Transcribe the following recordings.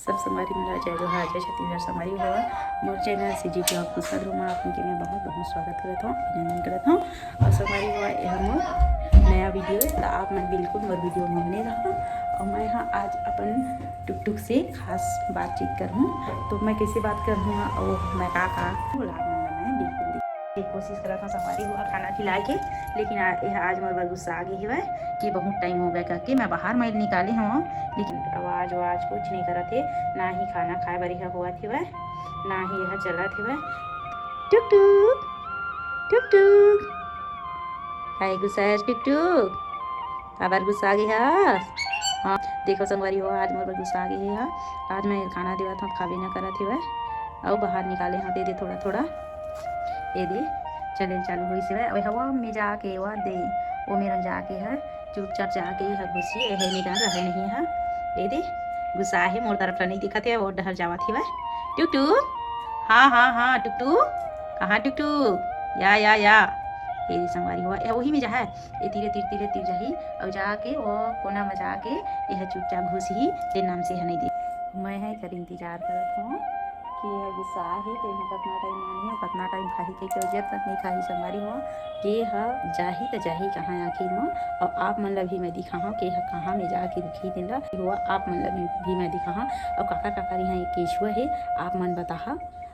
सब संगवारी मला जय जोहार जय छत्तीसगढ़ संगवारी हो मोर चैनल सीजी के आपको सदर में आपके मैं बहुत बहुत स्वागत करता हूँ, अभिनंदन करता हूँ। और संगवारी हुआ यह मोर नया वीडियो है, तो आप मैं बिल्कुल मोर वीडियो में बने रहा। और मैं यहाँ आज अपन टुक टुक से खास बातचीत करूँ, तो मैं कैसे बात कर रहा हूँ और मैं का बिल्कुल कोशिश करा था संगवारी हुआ खाना खिला के, लेकिन आज मोर बर गुस्सा आ गई है कि बहुत टाइम हो गया करके मैं बाहर मैल निकाले हूँ, लेकिन आवाज़ कुछ नहीं करा थे, ना ही खाना खाए बर यह हुआ थे वह, ना ही यह चला थे वह। टुक टुक टुक टुक हाय गुस्सा है टुक टुक आबार गुस्सा आ गई है। हाँ देखो संगवारी हो आज मोर बर गुस्सा आ गई है। आज मैं खाना देवा था खावे ना करा थे वह, और बाहर निकाले हाँ दे थोड़ा थोड़ा ये दे चले चालू हुई से वह हवा में जाके वह दे वो मेरा जाके है चुपचाप जाके है घुसी है निकाल रहे नहीं है। ये दे गुस्सा है मोर तरफ नहीं दिखा थे वो डहर जावा थी वह। टुक टुक हाँ हाँ हाँ टुक टुक कहाँ टुक टुक या ये संगवारी हुआ या वही में जा है ये तीरे तीर जाही और जाके वो कोना में जाके यह चुपचाप घुसी ते नाम से है नहीं दे। मैं है कर इंतजार करत हूँ कि यह गुस्सा है तो यहाँ कितना टाइम मानी है कितना टाइम खाही के जब तक नहीं खाही संगवारी हो कि यह जाही तो जाही कहाँ आखिर में। और आप मन ला भी मैं दिखा हूँ कि यह कहाँ में जाके रुकी दिन हुआ आप मन ला भी मैं दिखा हूँ। और काका यहाँ एक केशुआ है आप मन बताहा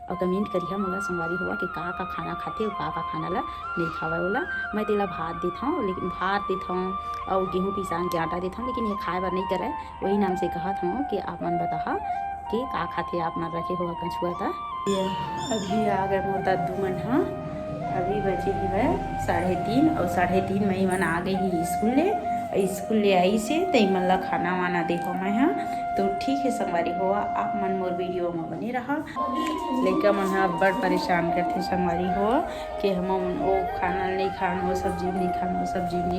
और कमेंट करिए मोला संगवारी हुआ कि का खाना खाते और का खाना ला नहीं खावा वाला। मैं तेला भात देता हूँ, लेकिन भात देता हूँ और गेहूँ पिसान के आटा देता हूँ, लेकिन ये खाए बार नहीं करे वही नाम से कहा था कि आप मन बताहा कि का खाते आप मन रखे हुआ कछुआ था। अभी आ गए मोर दादू मन हाँ, अभी बजे ही है 3:30 और 3:30 में मन आ गई ही स्कूल ले आई से तो मन ला खाना वाना देखो मैं हाँ। तो ठीक है संगवारी हुआ आप मन मोर वीडियो में बने रहा। लड़का मन हाँ बड़ परेशान करते संगवारी हुआ कि हम वो खाना नहीं खान वो सब्जी नहीं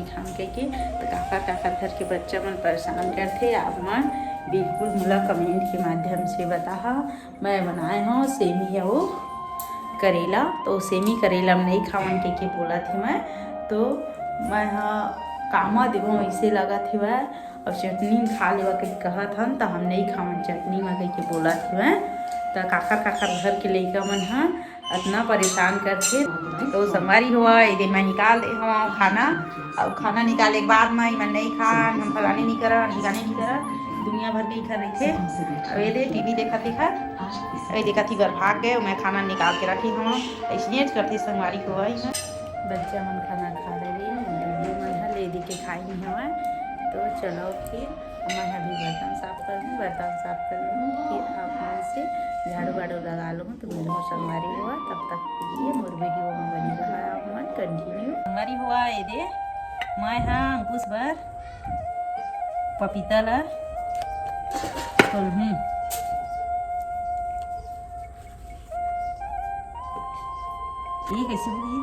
खान के तो काका घर के बच्चा मन परेशान करते। आप मन बिल्कुल मोला कमेंट के माध्यम से बताहा। मैं बनाए हूँ सेमी वो करेला, तो सेमी करेला में नहीं खावन के बोला थी मैं, तो मैं हाँ कामा देवो ऐसे लगा थी वह और चटनी खा लेवा कहीं कहा था तो हम नहीं खावन चटनी में कहीं के बोला थी वह। तो काका घर के लड़का मन हाँ इतना परेशान करते। तो संगवारी हुआ ये मैं निकाल दे हूँ खाना, और खाना निकाले के बाद मैं नहीं खान हम फलाने नहीं करा ठिकाने नहीं करा दुनिया भर के घर रही थे। अब ये टीवी देखा थी घर भाग गए मैं खाना निकाल के रखी हूँ ऐसे करती संगवारी को आई है। बच्चा मन खाना खा रहे मन ले दे के खाई नहीं हुआ। तो चलो फिर मैं अभी बर्तन साफ कर लूँ फिर आप मन से झाड़ू वाड़ू लगा लूँ। तो मेरे को संगवारी हुआ तब तक के लिए मोर वीडियो में बनी रहा आप मन कंटिन्यू। संगवारी हुआ ये दे मैं हाँ अंकुश भर पपीता ला ये कैसे हुई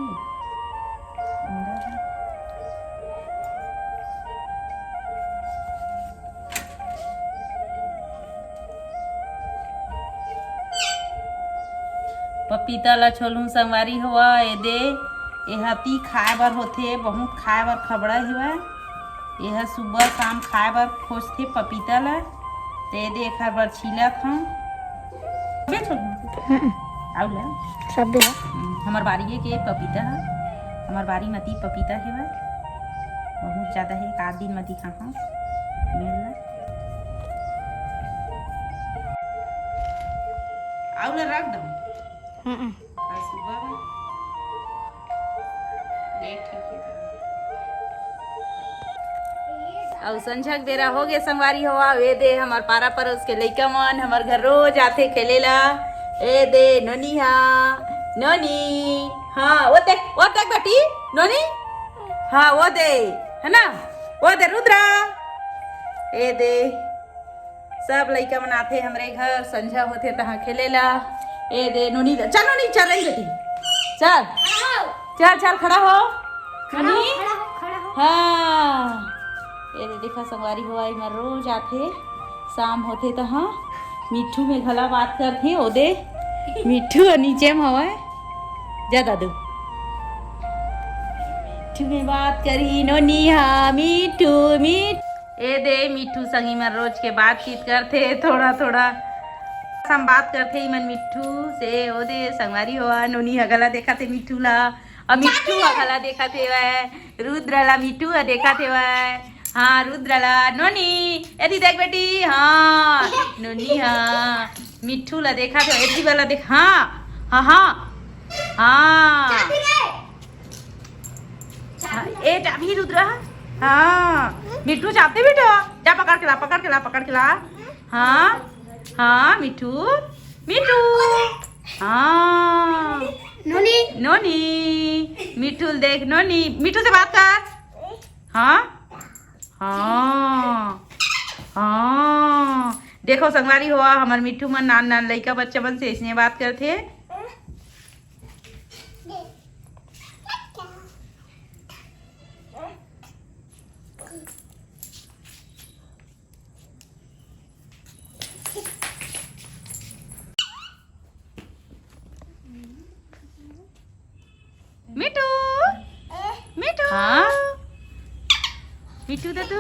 पपीता ला छोलूँ संगवारी हुआ ये दे यह पी खाए बर होथे बहुत खाए बर खबड़ा हुआ यह सुबह शाम खाए बर खोजथे पपीता ला ते दे एक बार छीला था सब दे हमार बारी के पपीता है हमार बारी मती पपीता है वह बहुत ज़्यादा है एक आध दिन मती खा मिलना आउला रख दो सुबह और संझक बेरा हो गए संगवारी हुआ वे दे हमार पारा पर उसके लइका मन हमार घर रोज आते खेले ला। ए दे नोनी हाँ वो देख बेटी नोनी हाँ वो दे है ना वो दे रुद्रा ए दे सब लइका मन आते हमरे घर संझा होते तहाँ खेले ला। ए दे नोनी चल बेटी चल खड़ा हो हाँ ये देखा संगवारी हुआ मैं रोज आते शाम होते तो हाँ मिट्ठू में घला बात करते ओ दे मिट्ठू नीचे में हवा जा दादू मिट्ठू में बात करी नोनी हाँ मिट्ठू ए दे मिट्ठू संगी में रोज के बातचीत करते थोड़ा हम बात करते ही मन मिट्ठू से ओदे संगवारी हुआ नोनी हगला देखा थे मिट्ठू ला और मिट्ठू हगला देखा थे वह रुद्र ला मिट्ठू देखा थे वह हाँ रुद्र ला नोनी यदि देख बेटी हाँ नोनी हाँ मिट्ठू ला देखा थे यदि वाला देख हाँ हाँ हाँ हाँ ए चाबी रुद्र हाँ मिट्ठू चाहते बेटा जा पकड़ के ला पकड़ के ला पकड़ के ला हाँ हाँ मिठू मिठू हाँ नोनी नोनी मिठू देख नोनी मिठू से बात कर हाँ हाँ हाँ देखो संगवारी हुआ हमारे मिठू मन नान नान लड़का बच्चा मन से इसने बात करते मिठू मिठू हाँ मिठू दा तू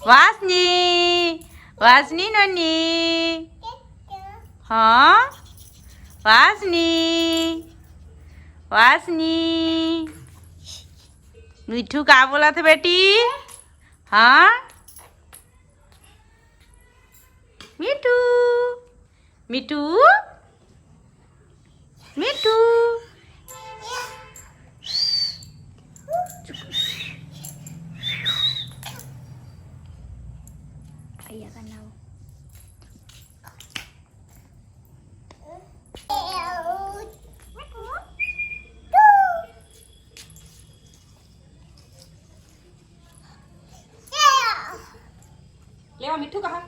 वासनी वासनी नोनी हाँ वासनी वासनी मिठू का बोला था बेटी हाँ मिठू मिठू मिठू ले मिठू कहा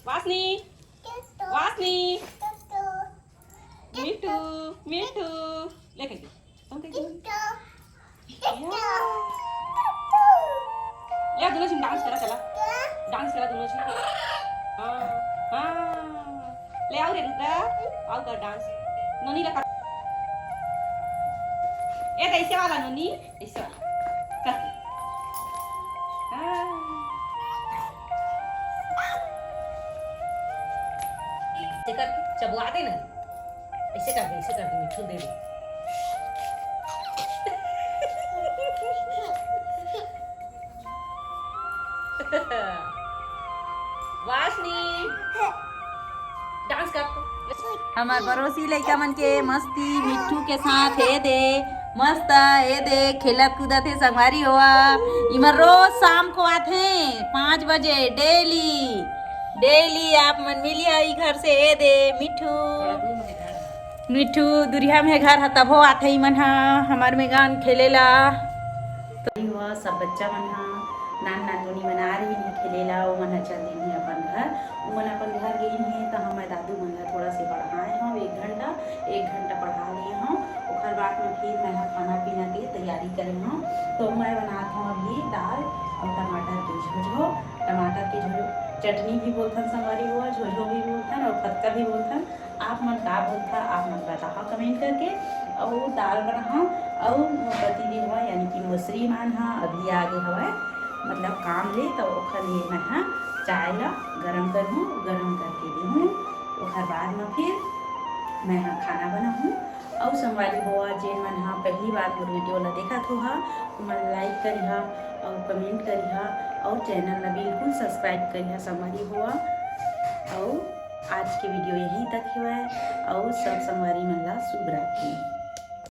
वासनी वासनी मिठू मिठू ले कहीं तुम कहीं ले दोनों जी डांस करा दोनों जी हाँ हाँ ले आओ रे रुद्रा आओ कर डांस नोनी लगा ये तो ऐसे वाला नोनी ऐसे वाला कर ऐसे करके चबुआ दे ना ऐसे कर दे मिठू दे दे वासनी डांस कर हमार पड़ोसी लड़का मन के मस्ती मिठू के साथ है दे मस्त ये दे खेलत कूदत है संगवारी हुआ इमर रोज शाम को आते 5 बजे डेली आप मन मिली आई घर से ए दे मिठू मिठू दुरिया में घर है तब हो आते ही मन हमार में गान खेलेला तो हुआ सब बच्चा मन नान नोनी मन आ रही है खेलेला वो मन चल रही है अपन घर वो मन अपन घर गई है तो हम दादू मन थोड़ा से पढ़ाए हम 1 घंटा पढ़ा लिए हम ओखर बाद में फिर मैं खाना पीना की तैयारी करी हूँ तो मैं बनाता हूँ अभी दाल और टमाटर के झोझो चटनी भी बोलथन संगवारी हुआ झोझो भी बोलथन और पत्ता भी बोलथन आप मन का बोलता आप मन बताओ कमेंट करके और दाल बना और पति हुआ यानी कि मौसरी मान अभी आगे हवा मतलब काम ले तो ओखर लिए मैं चाय ला गरम करूँ गरम करके दूँ ओखर बाद में फिर मैं खाना बनाऊँ और संगवारी हुआ जेन मन पहली बार मोर वीडियो ला देखा तो मन लाइक करिहा और कमेंट करिहा और चैनल ला बिल्कुल सब्सक्राइब करिहा संगवारी हुआ और आज के वीडियो यहीं तक हुआ है और सब संगवारी मन ला शुभ रात्रि।